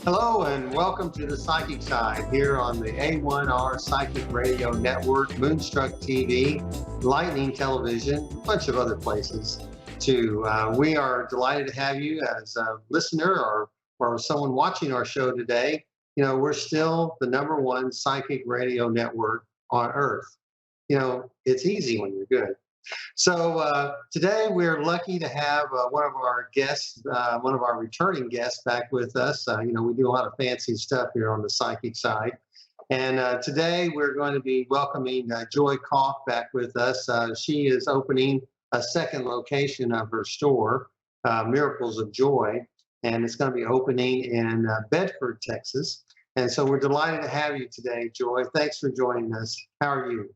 Hello and welcome to the Psychic Side here on the A1R Psychic Radio Network, Moonstruck TV, Lightning Television, a bunch of other places too. We are delighted to have you as a listener or someone watching our show today. You know, we're still the #1 psychic radio network on Earth. You know, it's easy when you're good. So today we're lucky to have one of our guests, one of our returning guests back with us. You know, we do a lot of fancy stuff here on the psychic side. And today we're going to be welcoming Joy Koff back with us. She is opening a second location of her store, Miracles of Joy, and it's going to be opening in Bedford, Texas. And so we're delighted to have you today, Joy. Thanks for joining us. How are you?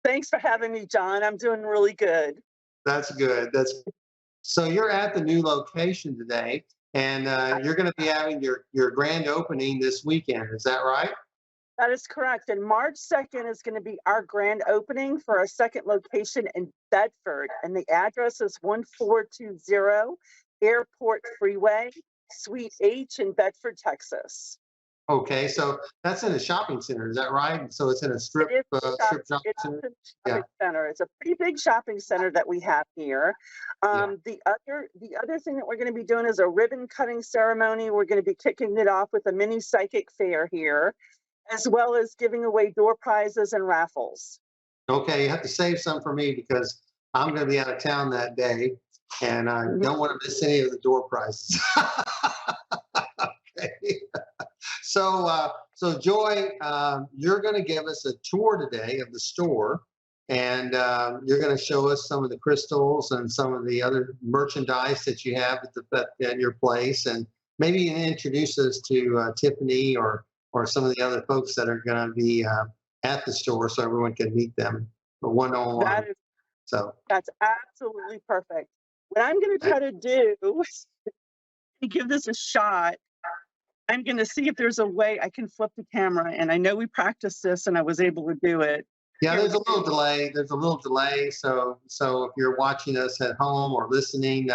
Thanks for having me, John. I'm doing really good. That's good. So you're at the new location today, and you're going to be having your grand opening this weekend. Is that right? That is correct. And March 2nd is going to be our grand opening for our second location in Bedford. And the address is 1420 Airport Freeway, Suite H in Bedford, Texas. Okay, so that's in a shopping center. Is that right? So it's in a strip strip shopping center. Center. It's a pretty big shopping center that we have here. Yeah. The other thing that we're going to be doing is a ribbon cutting ceremony. We're going to be kicking it off with a mini psychic fair here, as well as giving away door prizes and raffles. Okay, you have to save some for me because I'm going to be out of town that day, and I don't want to miss any of the door prizes. Okay. So Joy, you're going to give us a tour today of the store, and you're going to show us some of the crystals and some of the other merchandise that you have at your place, and maybe introduce us to Tiffany or some of the other folks that are going to be at the store, so everyone can meet them one-on-one. That's absolutely perfect. What I'm going to try to do is give this a shot. I'm going to see if there's a way I can flip the camera. And I know we practiced this and I was able to do it. Yeah, there's a little delay. So if you're watching us at home or listening,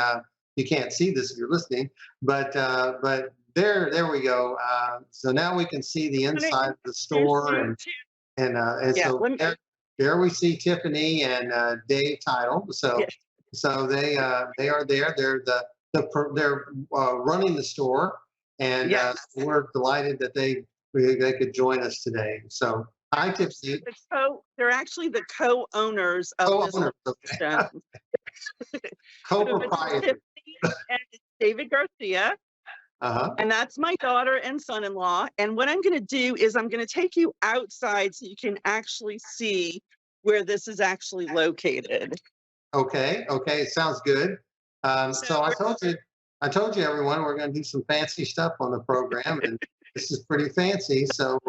you can't see this if you're listening. But there we go. So now we can see the inside of the store, so there we see Tiffany and Dave Title. So they are there. They're running the store. And we're delighted that they could join us today. So, hi, Tiffany. They're actually the co-owners of this okay. Co-proprietors. And David Garcia. And that's my daughter and son-in-law. And what I'm going to do is I'm going to take you outside so you can actually see where this is actually located. Okay. Sounds good. So I told you, everyone, we're going to do some fancy stuff on the program, and this is pretty fancy. So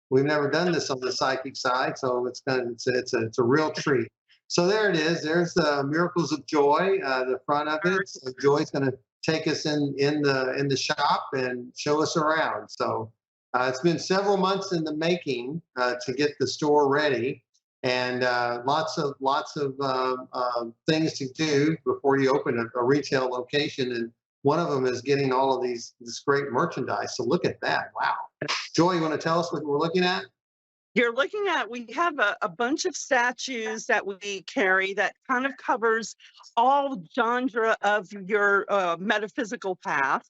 we've never done this on the psychic side, so it's a real treat. So there it is. There's the Miracles of Joy, the front of it. So Joy's going to take us in the shop and show us around. So it's been several months in the making to get the store ready, and lots of things to do before you open a retail location. And one of them is getting all of this great merchandise. So look at that. Wow. Joy, you want to tell us what we're looking at? We have a bunch of statues that we carry that kind of covers all genre of your metaphysical path.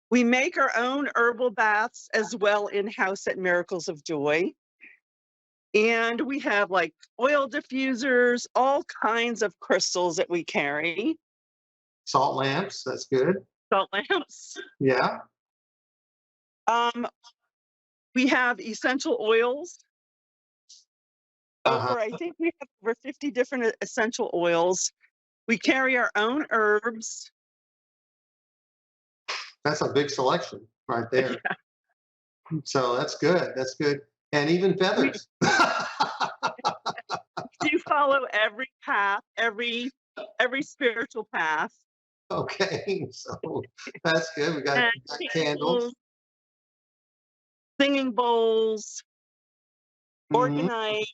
We make our own herbal baths as well in-house at Miracles of Joy. And we have like oil diffusers, all kinds of crystals that we carry. Salt lamps, that's good. Salt lamps. Yeah. We have essential oils. I think we have over 50 different essential oils. We carry our own herbs. That's a big selection right there. Yeah. So that's good. And even feathers. You follow every path, every spiritual path. Okay, so that's good. We got candles, singing bowls, organite,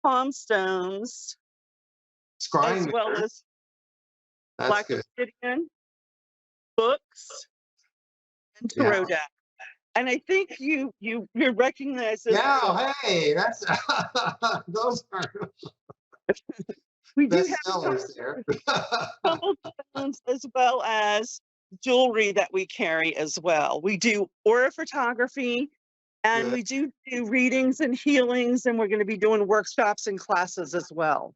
palm stones, scrying, as well as black obsidian, books, and Yeah. tarot deck. And I think you recognize this as well. Yeah. Hey, that's those are We do best have sellers there. couple stones as well as jewelry that we carry as well. We do aura photography, and Good. we do readings and healings, and we're going to be doing workshops and classes as well.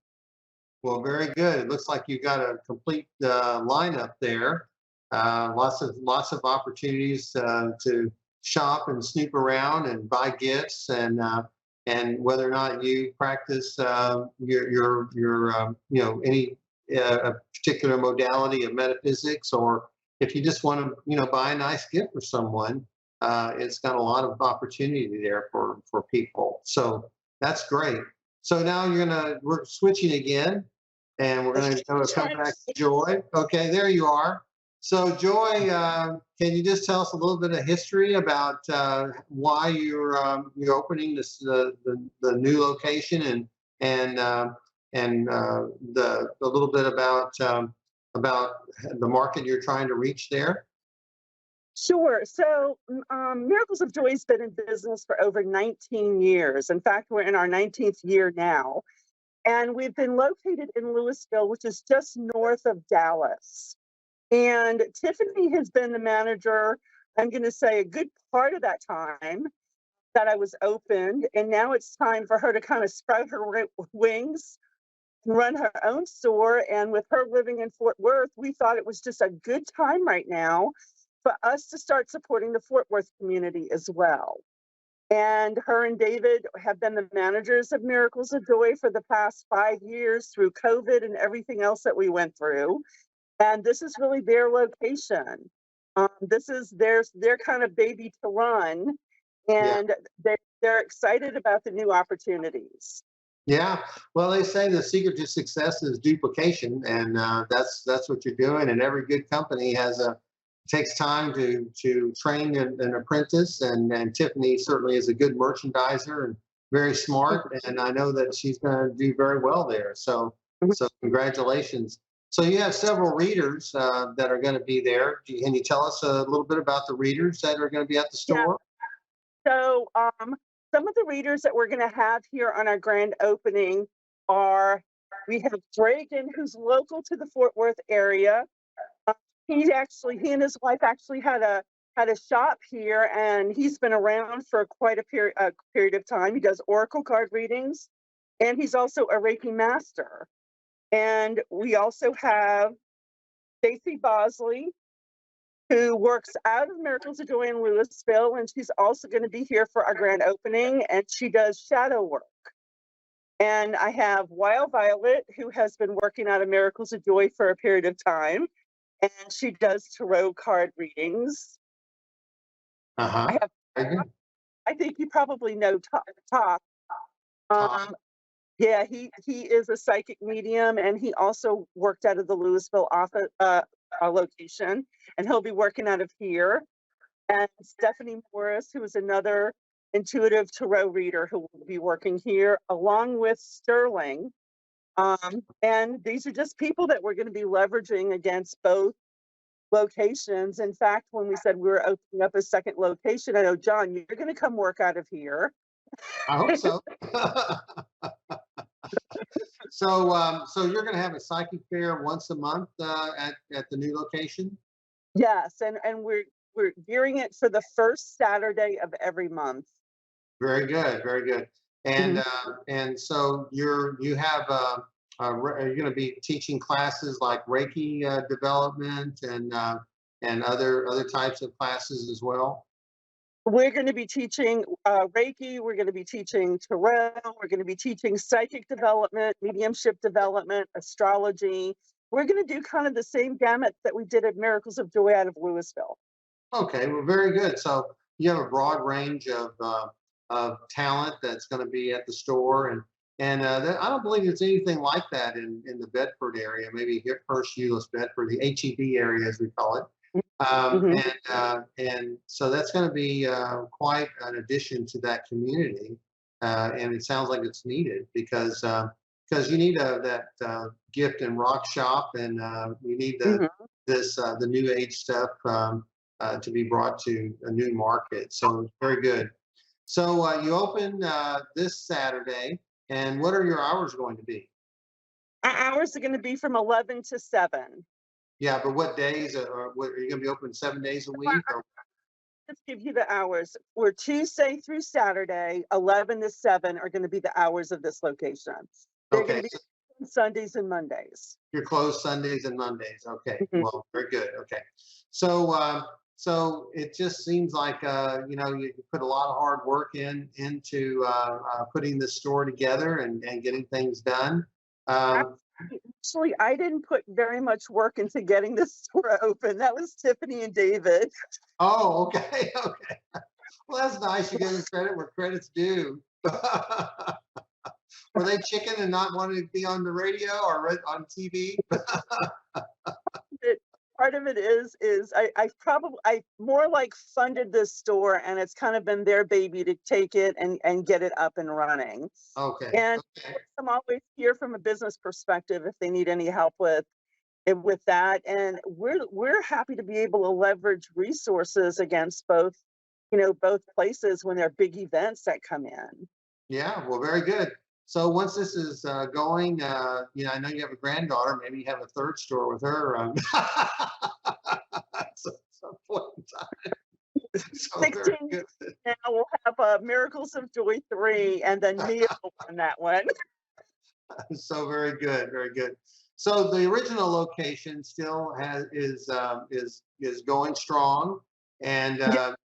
Well, very good. It looks like you got a complete lineup there. Lots of opportunities to shop and snoop around and buy gifts, and whether or not you practice any a particular modality of metaphysics, or if you just want to buy a nice gift for someone, it's got a lot of opportunity there for people. So that's great. So now we're switching again, and we're going to come back to Joy. Okay, there you are. So Joy, can you just tell us a little bit of history about why you're opening the new location, and the a little bit about the market you're trying to reach there? Sure. So, Miracles of Joy has been in business for over 19 years. In fact, we're in our 19th year now. And we've been located in Louisville, which is just north of Dallas. And Tiffany has been the manager, I'm going to say, a good part of that time that I was opened. And now it's time for her to kind of sprout her wings and run her own store. And with her living in Fort Worth, we thought it was just a good time right now for us to start supporting the Fort Worth community as well. And her and David have been the managers of Miracles of Joy for the past 5 years through COVID and everything else that we went through. And this is really their location. This is their kind of baby to run, Yeah. and they're excited about the new opportunities. Yeah, well, they say the secret to success is duplication, and that's what you're doing. And every good company takes time to train an apprentice, and Tiffany certainly is a good merchandiser and very smart. And I know that she's going to do very well there. So congratulations. So you have several readers that are going to be there. Can you tell us a little bit about the readers that are going to be at the Yeah. store? So some of the readers that we're going to have here on our grand opening we have Dragon, who's local to the Fort Worth area. He and his wife actually had a shop here, and he's been around for quite a period of time. He does oracle card readings, and he's also a Reiki master. And we also have Stacey Bosley, who works out of Miracles of Joy in Louisville, and she's also going to be here for our grand opening, and she does shadow work. And I have Wild Violet, who has been working out of Miracles of Joy for a period of time, and she does tarot card readings. Uh-huh. I think you probably know Top. Top. Yeah, he is a psychic medium, and he also worked out of the Louisville office location, and he'll be working out of here. And Stephanie Morris, who is another intuitive tarot reader, who will be working here, along with Sterling. And these are just people that we're going to be leveraging against both locations. In fact, when we said we were opening up a second location, I know, John, you're going to come work out of here. I hope so. So you're going to have a psychic fair once a month at the new location? Yes, and we're gearing it for the first Saturday of every month. Very good, very good. And and so you're going to be teaching classes like Reiki development and other types of classes as well. We're going to be teaching Reiki. We're going to be teaching tarot. We're going to be teaching psychic development, mediumship development, astrology. We're going to do kind of the same gamut that we did at Miracles of Joy out of Louisville. Okay, well, very good. So you have a broad range of talent that's going to be at the store, and I don't believe there's anything like that in the Bedford area. Maybe Hurst, Euless, Bedford, the HEB area as we call it. And so that's going to be quite an addition to that community, and it sounds like it's needed because you need that gift and rock shop, and you need the new age stuff to be brought to a new market. So very good. So you open this Saturday, and what are your hours going to be? Our hours are going to be from 11 to 7. Yeah, but what days are you going to be open 7 days a week? Or Let's give you the hours. We're Tuesday through Saturday, 11 to 7 are going to be the hours of this location. They're going okay, to be so on Sundays and Mondays. you're closed Sundays and Mondays. Okay, Mhm. well, very good. Okay, so so it just seems like you put a lot of hard work into putting this store together and getting things done. Um, Actually, I didn't put very much work into getting this store open. That was Tiffany and David. oh, okay, okay. Well, that's nice. You give them credit where credit's due. Were they chicken and not wanting to be on the radio or on TV? It, part of it is I more like funded this store, and it's kind of been their baby to take it and get it up and running. Okay, And okay. I'm always here from a business perspective if they need any help with that. And we're happy to be able to leverage resources against both, both places when there are big events that come in. Yeah, well, very good. So once this is going, I know you have a granddaughter. Maybe you have a third store with her. So, some point in time. So very 16 good. now we'll have Miracles of Joy 3 and then Mia on that one. So very good, very good. So the original location still is going strong. And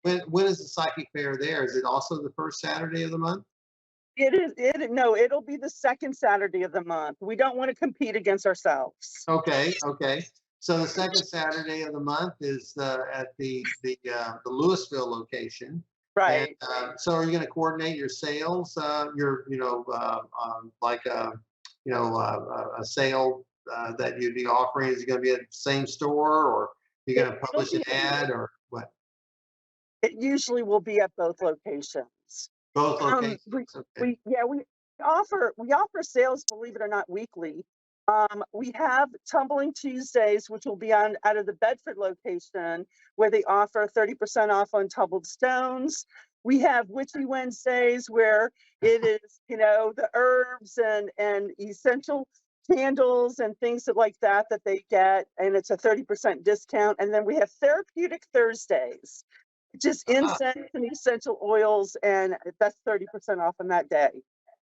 when is the psychic fair there? Is it also the first Saturday of the month? It is. No, it'll be the second Saturday of the month. We don't want to compete against ourselves. Okay, okay. So the second Saturday of the month is at the Louisville location. And Right. so are you going to coordinate your sales, like a sale that you'd be offering? Is it going to be at the same store, or you're going to It'll publish an be. ad, or what? It usually will be at both locations. Both locations. We Okay. we yeah we offer sales, believe it or not, weekly. We have Tumbling Tuesdays, which will be on out of the Bedford location, where they offer 30% off on tumbled stones. We have Witchy Wednesdays, where it is, the herbs and essential candles and things like that they get, and it's a 30% discount. And then we have Therapeutic Thursdays, just Ah, incense and essential oils, and that's 30% off on that day.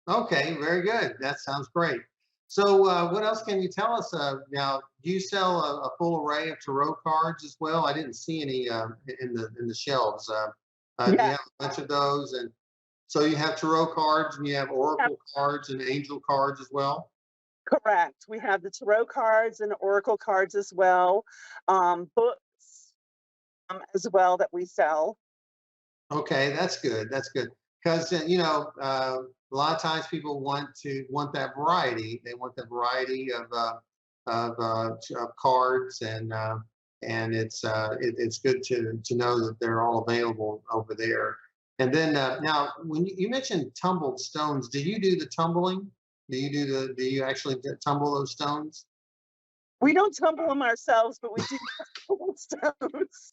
okay, very good. That sounds great. So, what else can you tell us? Now, do you sell a full array of tarot cards as well? I didn't see any in the shelves. Do you Yeah, have a bunch of those? And so you have tarot cards, and you have yeah, oracle cards and angel cards as well. correct. We have the tarot cards and oracle cards as well, books as well that we sell. Okay, that's good. That's good because a lot of times people want that variety. They want that variety of cards, and it's good to know that they're all available over there. And then now, when you mentioned tumbled stones, do you do the tumbling? Do you actually tumble those stones? We don't tumble them ourselves, but we do tumble stones.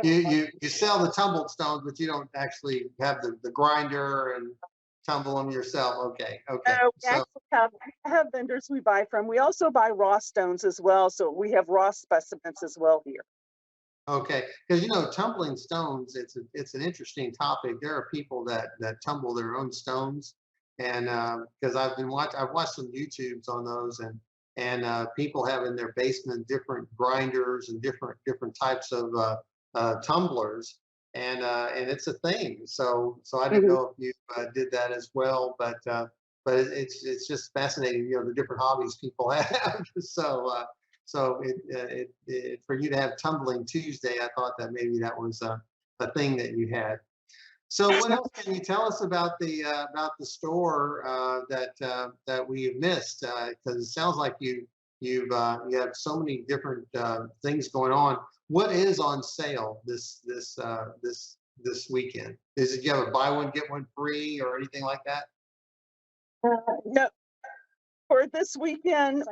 You sell the tumbled stones, but you don't actually have the grinder and tumble them yourself. Okay, okay. We So actually have vendors we buy from. We also buy raw stones as well, so we have raw specimens as well here. okay, because tumbling stones, it's an interesting topic. There are people that tumble their own stones, and because I've watched some YouTubes on those, and people have in their basement different grinders and different types of tumblers, and it's a thing. So I didn't Mhm. know if you did that as well, but it's just fascinating, the different hobbies people have. So for you to have Tumbling Tuesday, I thought that maybe that was a thing that you had. So what else can you tell us about the store that we have missed? Because it sounds like you have so many different things going on. What is on sale this weekend? Is it you have a buy one get one free or anything like that? No, For this weekend,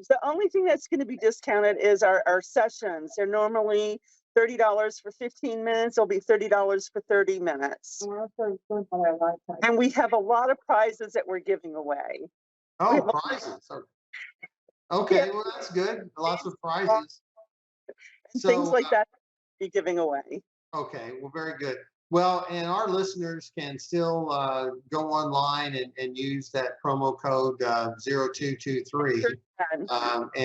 the only thing that's going to be discounted is our sessions. They're normally $30 for 15 minutes. It'll be $30 for 30 minutes. And we have a lot of prizes that we're giving away. Oh, prizes. Okay, well, that's good. Lots of prizes. Things So, like that be giving away. okay, well, very good. Well, and our listeners can still go online and use that promo code 0223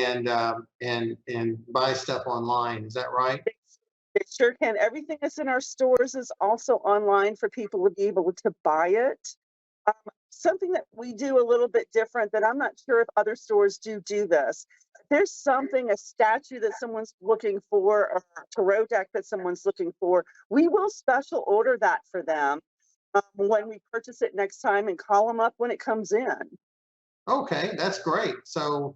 and buy stuff online. Is that right? They sure can. Everything that's in our stores is also online for people to be able to buy it. Um, Something that we do a little bit different that I'm not sure if other stores do this. If there's something, a statue that someone's looking for, or a tarot deck that someone's looking for, we will special order that for them when we purchase it next time and call them up when it comes in. Okay, that's great. So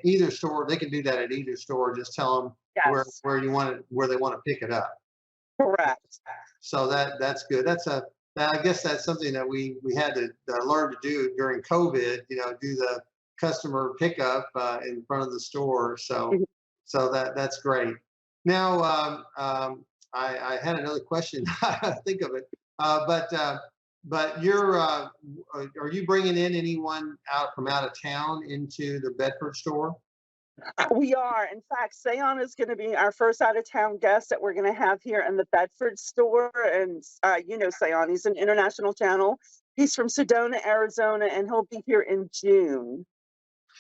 either store, they can do that at either store. Just tell them Yes, where you want it, where they want to pick it up. correct. So that's good. I guess that's something that we had to learn to do during COVID. Do the customer pickup in front of the store. So Mhm. that's great. Now I had another question. I think of it, but are you bringing in anyone out of town into the Bedford store? We are. In fact, Seon is going to be our first out of town guest that we're going to have here in the Bedford store. And Seon, he's an international channel. He's from Sedona, Arizona, and he'll be here in June.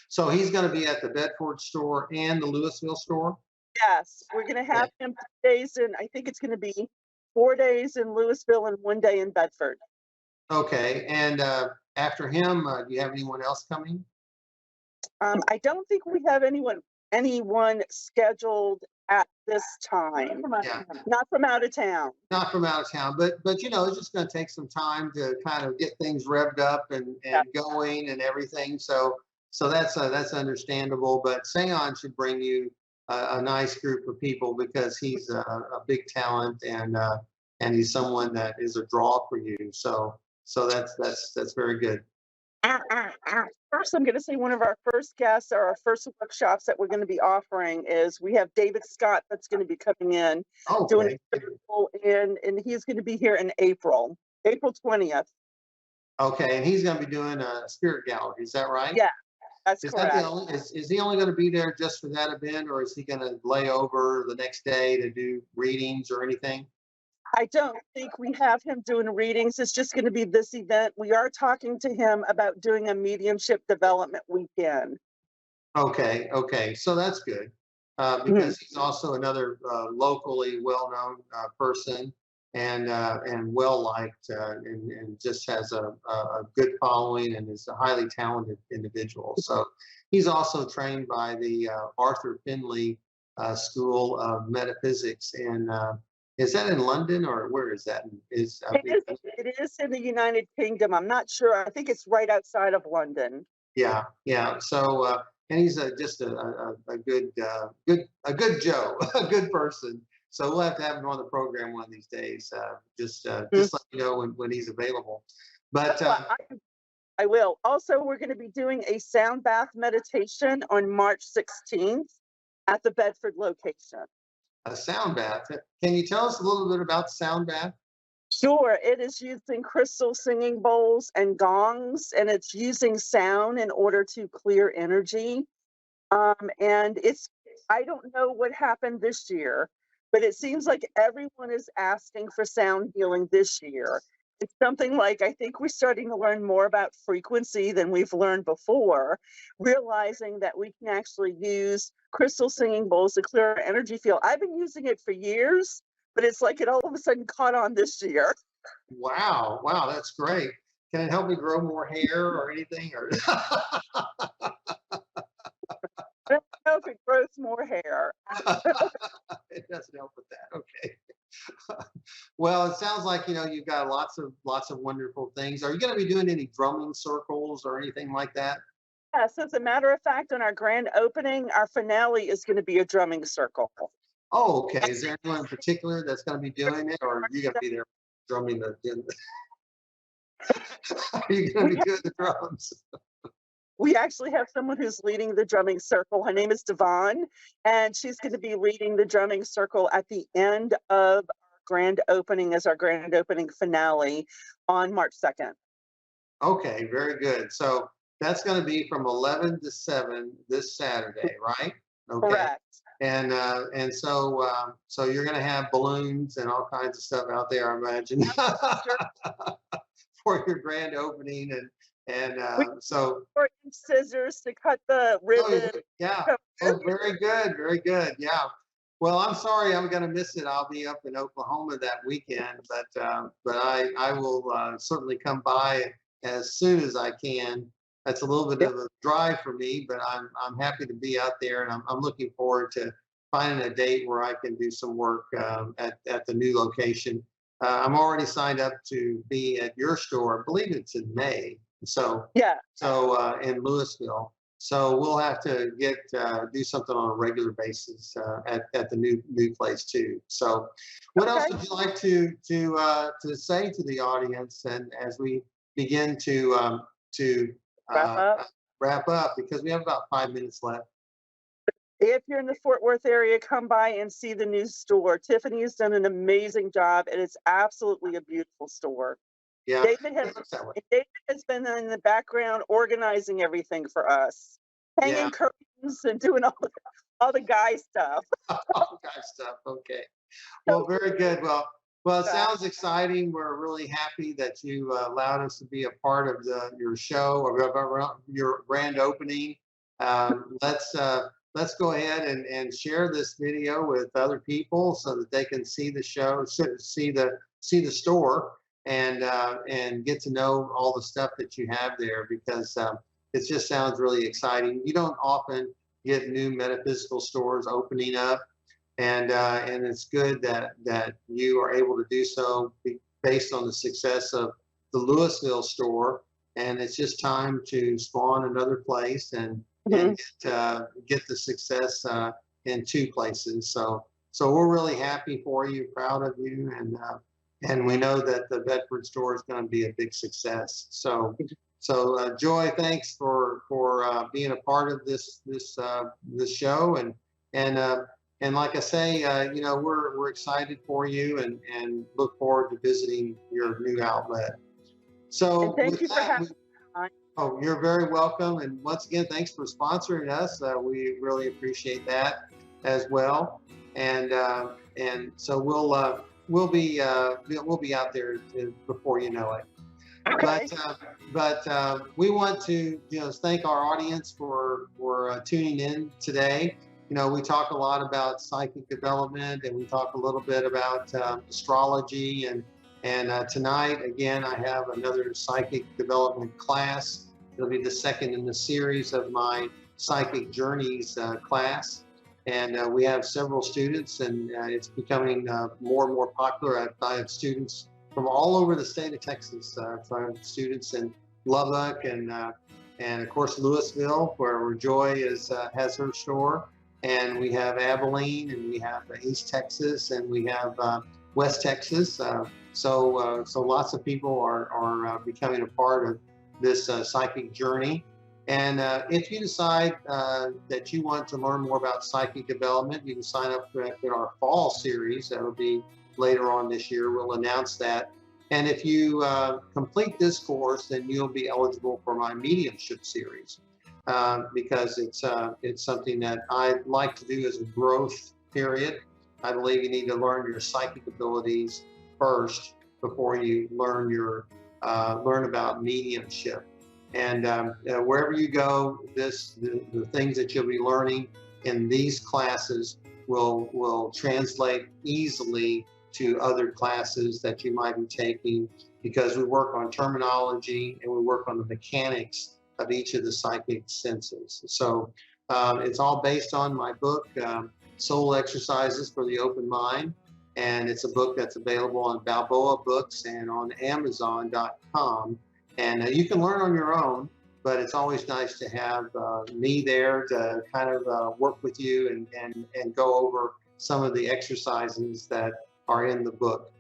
So he's going to be at the Bedford store and the Louisville store? Yes, we're going to have him 2 days in, I think it's going to be 4 days in Louisville and 1 day in Bedford. Okay. And after him, do you have anyone else coming? I don't think we have anyone scheduled at this time. Yeah. Not from out of town. Not from out of town, but it's just going to take some time to kind of get things revved up and going and everything. So that's understandable. But Seon should bring you a nice group of people because he's a big talent and he's someone that is a draw for you. So that's very good. First, I'm going to say one of our first guests or our first workshops that we're going to be offering is we have David Scott that's going to be coming in doing and he's going to be here in April 20th. Okay, and he's going to be doing a spirit gallery. Is that right? Yeah, that's Is correct. is he only going to be there just for that event, or is he going to lay over the next day to do readings or anything? I don't think we have him doing readings. It's just going to be this event. We are talking to him about doing a mediumship development weekend. Okay, so that's good because he's also another locally well-known person and well-liked and just has a good following and is a highly talented individual. So he's also trained by the Arthur Findlay School of Metaphysics in is that in London or where is that? It is in the United Kingdom. I'm not sure. I think it's right outside of London. Yeah. So and he's just a good Joe, a good person. So we'll have to have him on the program one of these days. Just let me know when he's available. But I will. Also, we're going to be doing a sound bath meditation on March 16th at the Bedford location. A sound bath. Can you tell us a little bit about the sound bath? Sure. It is using crystal singing bowls and gongs, and it's using sound in order to clear energy. And I don't know what happened this year, but it seems like everyone is asking for sound healing this year. It's something like I think we're starting to learn more about frequency than we've learned before, realizing that we can actually use crystal singing bowls to clear our energy field. I've been using it for years, but it's like it all of a sudden caught on this year. Wow, that's great. Can it help me grow more hair or anything? Or I don't know if it grows more hair. It doesn't help with that. Okay. Well, it sounds like you've got lots of wonderful things. Are you going to be doing any drumming circles or anything like that? Yes, as a matter of fact, on our grand opening, our finale is going to be a drumming circle. Oh, okay. Is there anyone in particular that's going to be doing it, or are you going to be there drumming the? Are you going to be doing the drums? We actually have someone who's leading the drumming circle. Her name is Devon, and she's going to be leading the drumming circle at the end of our grand opening as our grand opening finale on March 2nd. Okay, very good. So that's going to be from 11 to 7 this Saturday, right? Okay. Correct. And so you're going to have balloons and all kinds of stuff out there, I imagine, Sure. for your grand opening, We so. shortened scissors to cut the Oh, ribbon. yeah. Oh, very good, very good. Yeah. Well, I'm sorry, I'm going to miss it. I'll be up in Oklahoma that weekend, but I will certainly come by as soon as I can. That's a little bit of a drive for me, but I'm happy to be out there, and I'm looking forward to finding a date where I can do some work at the new location. I'm already signed up to be at your store. I believe it's in May. Yeah. So in Louisville. So we'll have to do something on a regular basis at the new place too. So, what else Okay. would you like to say to the audience, and as we begin to Wrap uh, up. wrap up, because we have about 5 minutes left. If you're in the Fort Worth area, come by and see the new store. Tiffany has done an amazing job, and it's absolutely a beautiful store. Yeah, David has it looks that way. David has been in the background organizing everything for us, Yeah, hanging curtains and doing all the guy stuff. all kind of stuff. Okay. Well, very good. Well, it sounds exciting. We're really happy that you allowed us to be a part of your show or your grand opening. Let's go ahead and share this video with other people so that they can see the show, see the store, and get to know all the stuff that you have there, because it just sounds really exciting. You don't often get new metaphysical stores opening up. And it's good that you are able to do so based on the success of the Louisville store, and it's just time to spawn another place and get the success in two places. So we're really happy for you, proud of you, and we know that the Bedford store is going to be a big success. So Joy, thanks for being a part of this show, and like I say, we're excited for you and look forward to visiting your new outlet. So And thank with you for that, having me on. oh, you're very welcome. And once again, thanks for sponsoring us. We really appreciate that as well. And so we'll be out there before you know it. Okay. But we want to thank our audience for tuning in today. We talk a lot about psychic development, and we talk a little bit about astrology, and tonight again I have another psychic development class. It'll be the second in the series of my psychic journeys class, and we have several students, and it's becoming more and more popular. I have students from all over the state of Texas. I have students in Lubbock and of course Louisville, where Joy has her store. And we have Abilene, and we have East Texas, and we have West Texas. So lots of people are becoming a part of this psychic journey. And if you decide that you want to learn more about psychic development, you can sign up for our fall series. That'll be later on this year. We'll announce that. And if you complete this course, then you'll be eligible for my mediumship series. Because it's something that I like to do as a growth period. I believe you need to learn your psychic abilities first before you learn about mediumship. And wherever you go, the things that you'll be learning in these classes will translate easily to other classes that you might be taking, because we work on terminology and we work on the mechanics of each of the psychic senses. So it's all based on my book, Soul Exercises for the Open Mind. And it's a book that's available on Balboa Books and on Amazon.com. And you can learn on your own, but it's always nice to have me there to kind of work with you and go over some of the exercises that are in the book.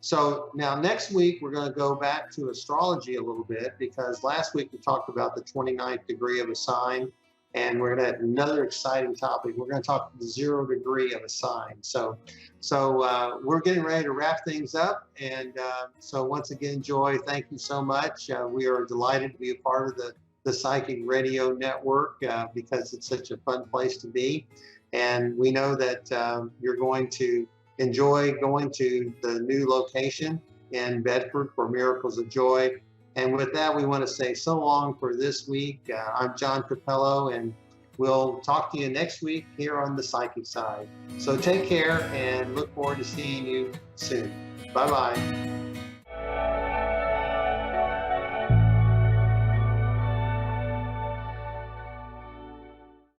So now next week, we're going to go back to astrology a little bit because last week we talked about the 29th degree of a sign, and we're going to have another exciting topic. We're going to talk the 0 degree of a sign. So we're getting ready to wrap things up. And so once again, Joy, thank you so much. We are delighted to be a part of the Psychic Radio Network because it's such a fun place to be. And we know that you're going to enjoy going to the new location in Bedford for Miracles of Joy. And with that, we want to say so long for this week. I'm John Cappello, and we'll talk to you next week here on the Psychic Side. So take care and look forward to seeing you soon. Bye-bye.